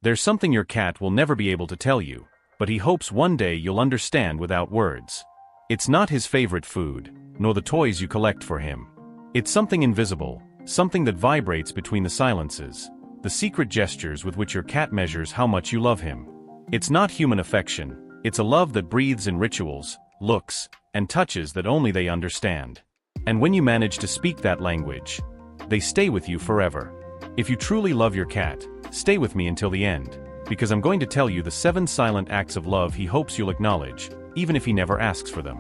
There's something your cat will never be able to tell you, but he hopes one day you'll understand without words. It's not his favorite food, nor the toys you collect for him. It's something invisible, something that vibrates between the silences, the secret gestures with which your cat measures how much you love him. It's not human affection, it's a love that breathes in rituals, looks, and touches that only they understand. And when you manage to speak that language, they stay with you forever. If you truly love your cat, stay with me until the end, because I'm going to tell you the 7 silent acts of love he hopes you'll acknowledge, even if he never asks for them.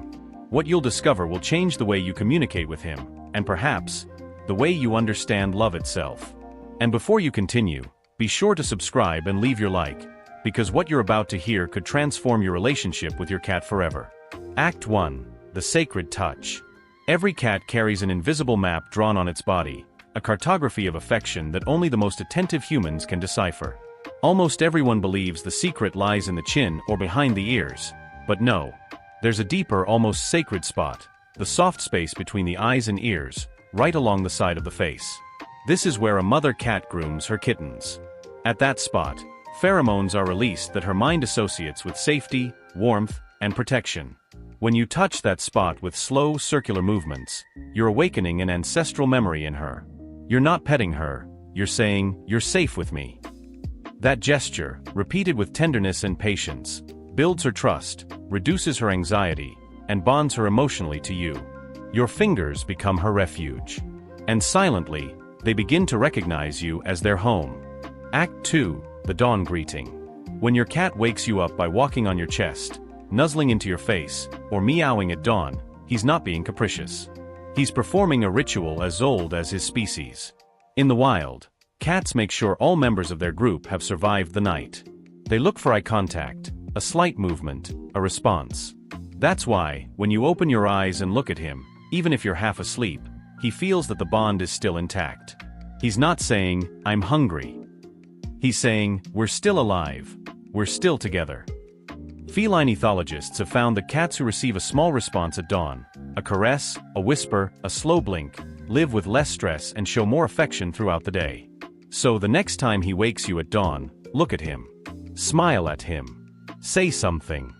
What you'll discover will change the way you communicate with him, and perhaps, the way you understand love itself. And before you continue, be sure to subscribe and leave your like, because what you're about to hear could transform your relationship with your cat forever. Act 1. The Sacred Touch. Every cat carries an invisible map drawn on its body, a cartography of affection that only the most attentive humans can decipher. Almost everyone believes the secret lies in the chin or behind the ears, but no. There's a deeper, almost sacred spot, the soft space between the eyes and ears, right along the side of the face. This is where a mother cat grooms her kittens. At that spot, pheromones are released that her mind associates with safety, warmth, and protection. When you touch that spot with slow, circular movements, you're awakening an ancestral memory in her. You're not petting her, you're saying, "You're safe with me." That gesture, repeated with tenderness and patience, builds her trust, reduces her anxiety, and bonds her emotionally to you. Your fingers become her refuge. And silently, they begin to recognize you as their home. Act 2. The Dawn Greeting. When your cat wakes you up by walking on your chest, nuzzling into your face, or meowing at dawn, he's not being capricious. He's performing a ritual as old as his species. In the wild, cats make sure all members of their group have survived the night. They look for eye contact, a slight movement, a response. That's why, when you open your eyes and look at him, even if you're half asleep, he feels that the bond is still intact. He's not saying, "I'm hungry." He's saying, "We're still alive. We're still together." Feline ethologists have found that cats who receive a small response at dawn, a caress, a whisper, a slow blink, live with less stress and show more affection throughout the day. So the next time he wakes you at dawn, look at him. Smile at him. Say something.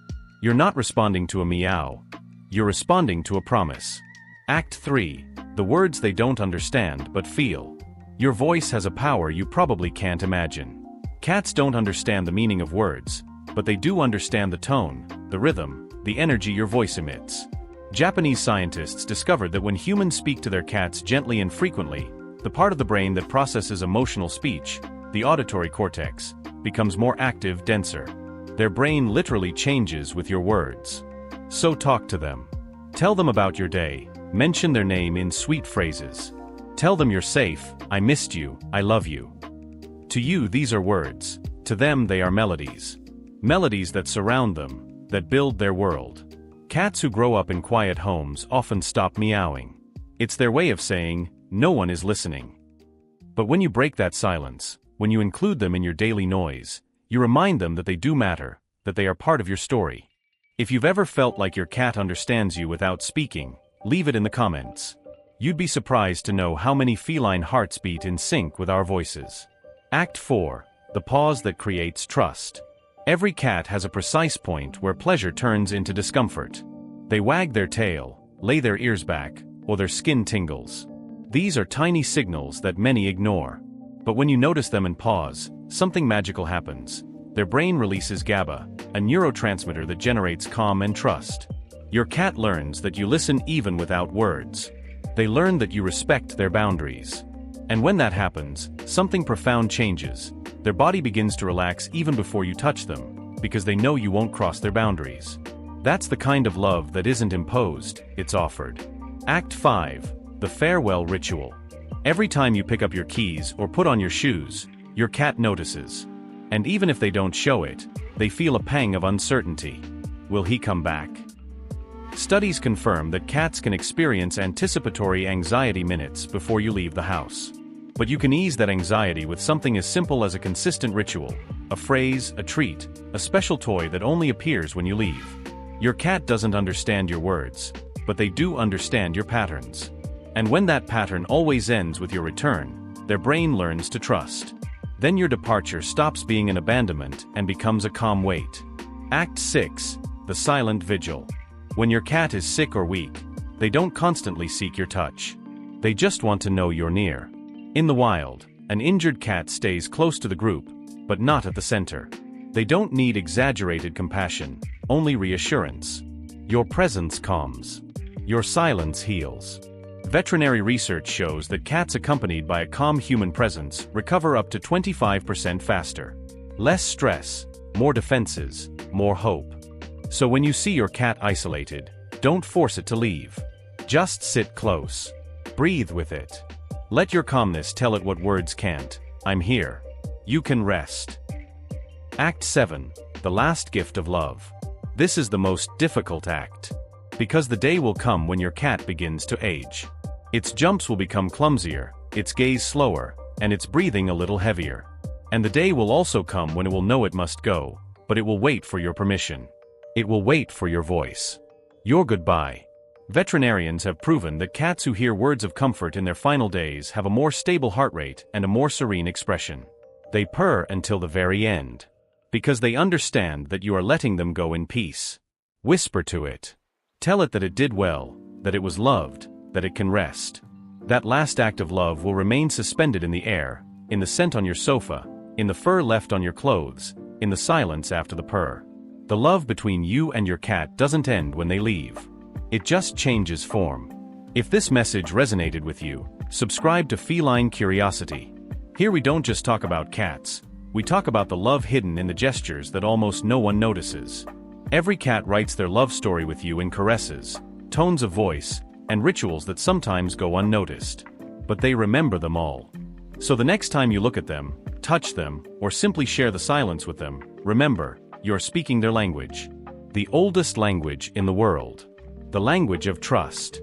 You're not responding to a meow. You're responding to a promise. Act 3. The words they don't understand but feel. Your voice has a power you probably can't imagine. Cats don't understand the meaning of words, but they do understand the tone, the rhythm, the energy your voice emits. Japanese scientists discovered that when humans speak to their cats gently and frequently, the part of the brain that processes emotional speech, the auditory cortex, becomes more active, denser. Their brain literally changes with your words. So talk to them. Tell them about your day, mention their name in sweet phrases. Tell them you're safe, "I missed you, I love you." To you these are words, to them they are melodies. Melodies that surround them, that build their world. Cats who grow up in quiet homes often stop meowing. It's their way of saying, "No one is listening." But when you break that silence, when you include them in your daily noise, you remind them that they do matter, that they are part of your story. If you've ever felt like your cat understands you without speaking, leave it in the comments. You'd be surprised to know how many feline hearts beat in sync with our voices. Act 4. The Pause that Creates Trust. Every cat has a precise point where pleasure turns into discomfort. They wag their tail, lay their ears back, or their skin tingles. These are tiny signals that many ignore. But when you notice them and pause, something magical happens. Their brain releases GABA, a neurotransmitter that generates calm and trust. Your cat learns that you listen even without words. They learn that you respect their boundaries. And when that happens, something profound changes. Their body begins to relax even before you touch them, because they know you won't cross their boundaries. That's the kind of love that isn't imposed, it's offered. Act 5. The Farewell Ritual. Every time you pick up your keys or put on your shoes, your cat notices. And even if they don't show it, they feel a pang of uncertainty. Will he come back? Studies confirm that cats can experience anticipatory anxiety minutes before you leave the house. But you can ease that anxiety with something as simple as a consistent ritual, a phrase, a treat, a special toy that only appears when you leave. Your cat doesn't understand your words, but they do understand your patterns. And when that pattern always ends with your return, their brain learns to trust. Then your departure stops being an abandonment and becomes a calm wait. Act 6. The silent vigil. When your cat is sick or weak, they don't constantly seek your touch. They just want to know you're near. In the wild, an injured cat stays close to the group, but not at the center. They don't need exaggerated compassion, only reassurance. Your presence calms. Your silence heals. Veterinary research shows that cats accompanied by a calm human presence recover up to 25% faster. Less stress, more defenses, more hope. So when you see your cat isolated, don't force it to leave. Just sit close. Breathe with it. Let your calmness tell it what words can't. I'm here. You can rest. Act 7. The last gift of love. This is the most difficult act. Because the day will come when your cat begins to age. Its jumps will become clumsier, its gaze slower, and its breathing a little heavier. And the day will also come when it will know it must go, but it will wait for your permission. It will wait for your voice. Your goodbye. Veterinarians have proven that cats who hear words of comfort in their final days have a more stable heart rate and a more serene expression. They purr until the very end. Because they understand that you are letting them go in peace. Whisper to it. Tell it that it did well, that it was loved, that it can rest. That last act of love will remain suspended in the air, in the scent on your sofa, in the fur left on your clothes, in the silence after the purr. The love between you and your cat doesn't end when they leave. It just changes form. If this message resonated with you, subscribe to Feline Curiosity. Here we don't just talk about cats, we talk about the love hidden in the gestures that almost no one notices. Every cat writes their love story with you in caresses, tones of voice, and rituals that sometimes go unnoticed. But they remember them all. So the next time you look at them, touch them, or simply share the silence with them, remember, you're speaking their language. The oldest language in the world. The language of trust.